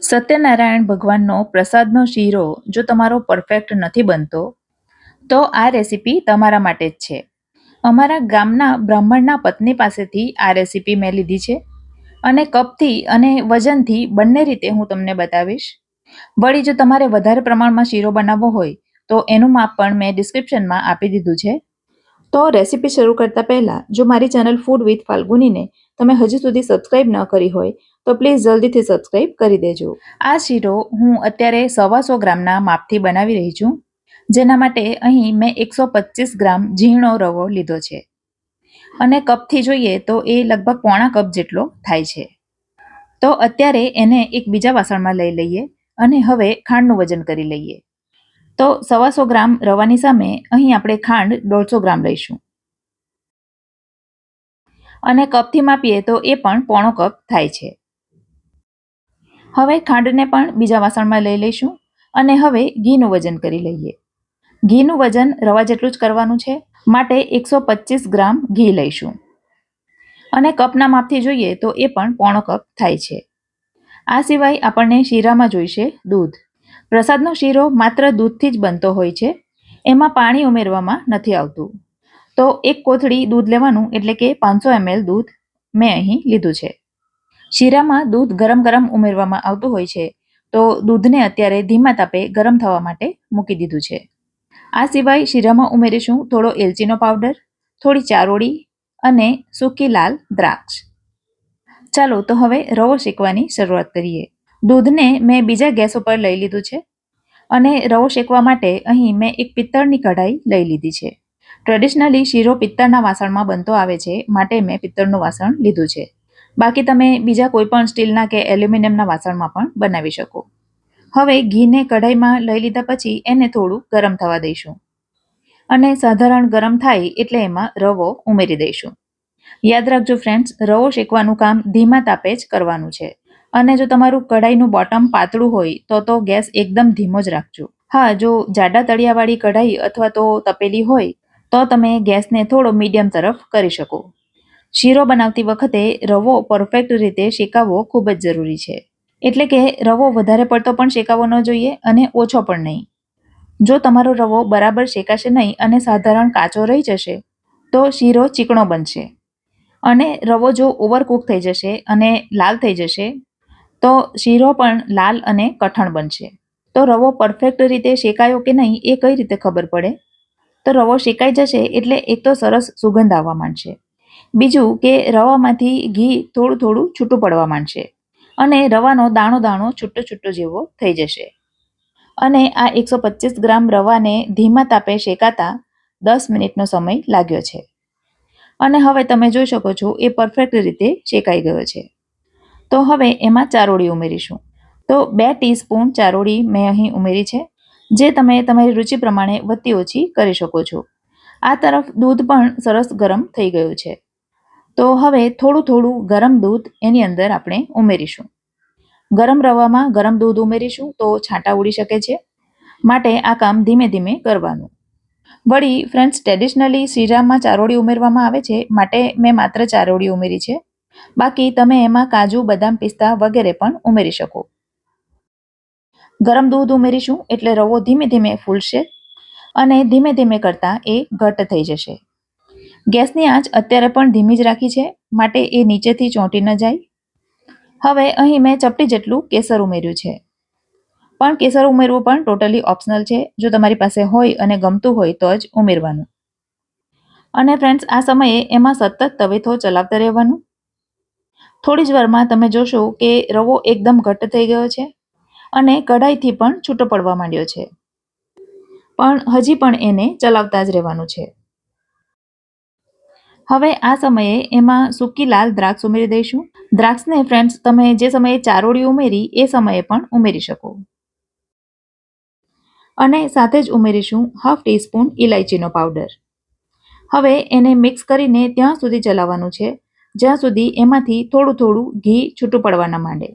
સત્યનારાયણ ભગવાનનો પ્રસાદનો શીરો જો તમારો પરફેક્ટ નથી બનતો તો આ રેસીપી તમારા માટે જ છે. અમારા ગામના બ્રાહ્મણના પત્ની પાસેથી આ રેસીપી મેં લીધી છે અને કપથી અને વજનથી બંને રીતે હું તમને બતાવીશ. વળી જો તમારે વધારે પ્રમાણમાં શીરો બનાવવો હોય તો એનું માપ પણ મેં ડિસ્ક્રિપ્શનમાં આપી દીધું છે. તો રેસીપી શરૂ કરતા પહેલાં જો મારી ચેનલ ફૂડ વિથ ફાલ્ગુનીને તમે હજી સુધી સબસ્ક્રાઇબ ન કરી હોય તો પ્લીઝ જલ્દીથી સબસ્ક્રાઇબ કરી દેજો. આ શીરો હું અત્યારે 125 ગ્રામના માપથી બનાવી રહી છું, જેના માટે અહીં મેં 125 ગ્રામ ઝીણો રવો લીધો છે અને કપથી જોઈએ તો એ લગભગ પોણા કપ જેટલો થાય છે. તો અત્યારે એને એક બીજા વાસણમાં લઈ લઈએ અને હવે ખાંડનું વજન કરી લઈએ. તો 125 ગ્રામ રવાની સામે અહીં આપણે ખાંડ 150 ગ્રામ લઈશું અને કપથી માપીએ તો એ પણ પોણો કપ થાય છે. હવે ખાંડને પણ બીજા વાસણમાં લઈ લઈશું અને હવે ઘીનું વજન કરી લઈએ. ઘીનું વજન રવા જેટલું જ કરવાનું છે, માટે 125 ગ્રામ ઘી લઈશું અને કપના માપથી જોઈએ તો એ પણ પોણો કપ થાય છે. આ સિવાય આપણને શીરામાં જોઈશે દૂધ. પ્રસાદનો શીરો માત્ર દૂધથી જ બનતો હોય છે, એમાં પાણી ઉમેરવામાં નથી આવતું. તો એક કોથળી દૂધ લેવાનું, એટલે કે 500 ml દૂધ મેં અહીં લીધું છે. શીરામાં દૂધ ગરમ ગરમ ઉમેરવામાં આવતું હોય છે, તો દૂધને અત્યારે ધીમા તાપે ગરમ થવા માટે મૂકી દીધું છે. આ સિવાય શીરામાં ઉમેરીશું થોડો એલચીનો પાવડર, થોડી ચારોળી અને સૂકી લાલ દ્રાક્ષ. ચાલો તો હવે રવો શેકવાની શરૂઆત કરીએ. દૂધને મેં બીજા ગેસ ઉપર લઈ લીધું છે અને રવો શેકવા માટે અહીં મેં એક પિત્તળની કઢાઈ લઈ લીધી છે. ટ્રેડિશનલી શીરો પિત્તળના વાસણમાં બનતો આવે છે, માટે મેં પિત્તળનું વાસણ લીધું છે. બાકી તમે બીજા કોઈ પણ સ્ટીલના કે એલ્યુમિનિયમના વાસણમાં પણ બનાવી શકો. હવે ઘીને કઢાઈમાં લઈ લીધા પછી એને થોડું ગરમ થવા દઈશું અને સાધારણ ગરમ થાય એટલે એમાં રવો ઉમેરી દઈશું. યાદ રાખજો ફ્રેન્ડ્સ, રવો શેકવાનું કામ ધીમા તાપે જ કરવાનું છે અને જો તમારું કઢાઈનું બોટમ પાતળું હોય તો ગેસ એકદમ ધીમો જ રાખજો. હા, જો જાડા તળિયાવાળી કઢાઈ અથવા તો તપેલી હોય તો તમે ગેસને થોડો મીડિયમ તરફ કરી શકો. શીરો બનાવતી વખતે રવો પરફેક્ટ રીતે શેકાવવો ખૂબ જ જરૂરી છે. એટલે કે રવો વધારે પડતો પણ શેકાવો ન જોઈએ અને ઓછો પણ નહીં. જો તમારો રવો બરાબર શેકાશે નહીં અને સાધારણ કાચો રહી જશે તો શીરો ચીકણો બનશે અને રવો જો ઓવરકુક થઈ જશે અને લાલ થઈ જશે તો શીરો પણ લાલ અને કઠણ બનશે. તો રવો પરફેક્ટ રીતે શેકાયો કે નહીં એ કઈ રીતે ખબર પડે? તો રવો શેકાઈ જશે એટલે એક તો સરસ સુગંધ આવવા માંડશે, બીજું કે રવામાંથી ઘી થોડું થોડું છૂટું પડવા માંડશે અને રવાનો દાણો દાણો છૂટો છૂટો જેવો થઈ જશે. અને આ 125 ગ્રામ રવાને ધીમા તાપે શેકાતા 10 મિનિટનો સમય લાગ્યો છે અને હવે તમે જોઈ શકો છો એ પરફેક્ટ રીતે શેકાઈ ગયો છે. તો હવે એમાં ચારોળી ઉમેરીશું. તો 2 ટીસ્પૂન ચારોળી મેં અહીં ઉમેરી છે, જે તમે તમારી રુચિ પ્રમાણે વધતી ઓછી કરી શકો છો. આ તરફ દૂધ પણ સરસ ગરમ થઈ ગયું છે, તો હવે થોડું થોડું ગરમ દૂધ એની અંદર આપણે ઉમેરીશું. ગરમ રવામાં ગરમ દૂધ ઉમેરીશું તો છાંટા ઉડી શકે છે, માટે આ કામ ધીમે ધીમે કરવાનું. વળી ફ્રેન્ડ્સ, ટ્રેડિશનલી શીરામાં ચારોળી ઉમેરવામાં આવે છે, માટે મેં માત્ર ચારોળી ઉમેરી છે. બાકી તમે એમાં કાજુ, બદામ, પિસ્તા વગેરે પણ ઉમેરી શકો. ગરમ દૂધ ઉમેરીશું એટલે રવો ધીમે ધીમે ફૂલશે અને ધીમે ધીમે કરતાં એ ઘટ્ટ થઈ જશે. ગેસની આંચ અત્યારે પણ ધીમી જ રાખી છે, માટે એ નીચેથી ચોંટી ન જાય. હવે અહીં મેં ચપટી જેટલું કેસર ઉમેર્યું છે, પણ કેસર ઉમેરવું પણ ટોટલી ઓપ્શનલ છે. જો તમારી પાસે હોય અને ગમતું હોય તો જ ઉમેરવાનું. અને ફ્રેન્ડ્સ, આ સમયે એમાં સતત તવેથો ચલાવતા રહેવાનું. થોડી જ વારમાં તમે જોશો કે રવો એકદમ ઘટ્ટ થઈ ગયો છે અને કઢાઈથી પણ છૂટો પડવા માંડ્યો છે, પણ હજી પણ એને ચલાવતા જ રહેવાનું છે. હવે આ સમયે એમાં સૂકી લાલ દ્રાક્ષ ઉમેરી દઈશું. દ્રાક્ષને ફ્રેન્ડ્સ તમે જે સમયે ચારોળી ઉમેરી એ સમયે પણ ઉમેરી શકો. અને સાથે જ ઉમેરીશું 1/2 ટીસ્પૂન ઇલાયચીનો પાવડર. હવે એને મિક્સ કરીને ત્યાં સુધી ચલાવવાનું છે જ્યાં સુધી એમાંથી થોડું થોડું ઘી છૂટું પડવા ન માંડે.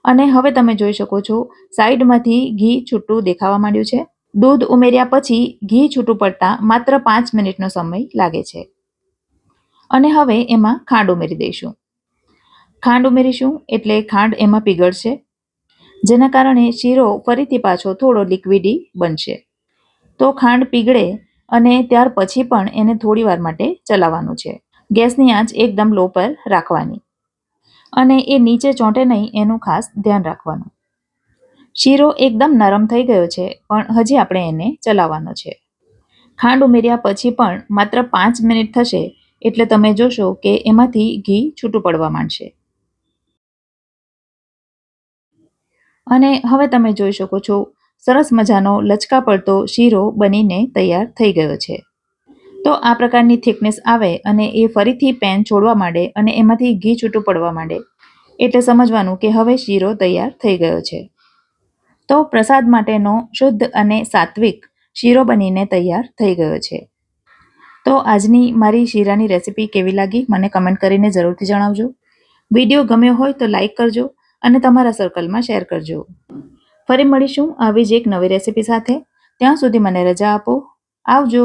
અને હવે તમે જોઈ શકો છો સાઈડમાંથી ઘી છૂટું દેખાવા માંડ્યું છે. દૂધ ઉમેર્યા પછી ઘી છૂટું પડતા માત્ર 5 મિનિટનો સમય લાગે છે. અને હવે એમાં ખાંડ ઉમેરી દઈશું. ખાંડ ઉમેરીશું એટલે ખાંડ એમાં પીગળશે, જેના કારણે શીરો ફરીથી પાછો થોડો લિક્વિડી બનશે. તો ખાંડ પીગળે અને ત્યાર પછી પણ એને થોડી વાર માટે ચલાવવાનું છે. ગેસની આંચ એકદમ લો પર રાખવાની અને એ નીચે ચોંટે નહીં એનું ખાસ ધ્યાન રાખવાનું. શીરો એકદમ નરમ થઈ ગયો છે, પણ હજી આપણે એને ચલાવવાનો છે. ખાંડ ઉમેર્યા પછી પણ માત્ર 5 મિનિટ થશે એટલે તમે જોશો કે એમાંથી ઘી છૂટું પડવા માંડશે. અને હવે તમે જોઈ શકો છો સરસ મજાનો લચકા પડતો શીરો બનીને તૈયાર થઈ ગયો છે. તો આ પ્રકારની થિકનેસ આવે અને એ ફરીથી પેન છોડવા માંડે અને એમાંથી ઘી છૂટું પડવા માંડે એટલે સમજવાનું કે હવે શીરો તૈયાર થઈ ગયો છે. તો પ્રસાદ માટેનો શુદ્ધ અને સાત્વિક શીરો બનીને તૈયાર થઈ ગયો છે. તો આજની મારી શીરાની રેસિપી કેવી લાગી મને કમેન્ટ કરીને જરૂરથી જણાવજો. વિડીયો ગમ્યો હોય તો લાઈક કરજો અને તમારા સર્કલમાં શેર કરજો. ફરી મળીશું આવી જ એક નવી રેસિપી સાથે. ત્યાં સુધી મને રજા આપો. આવજો.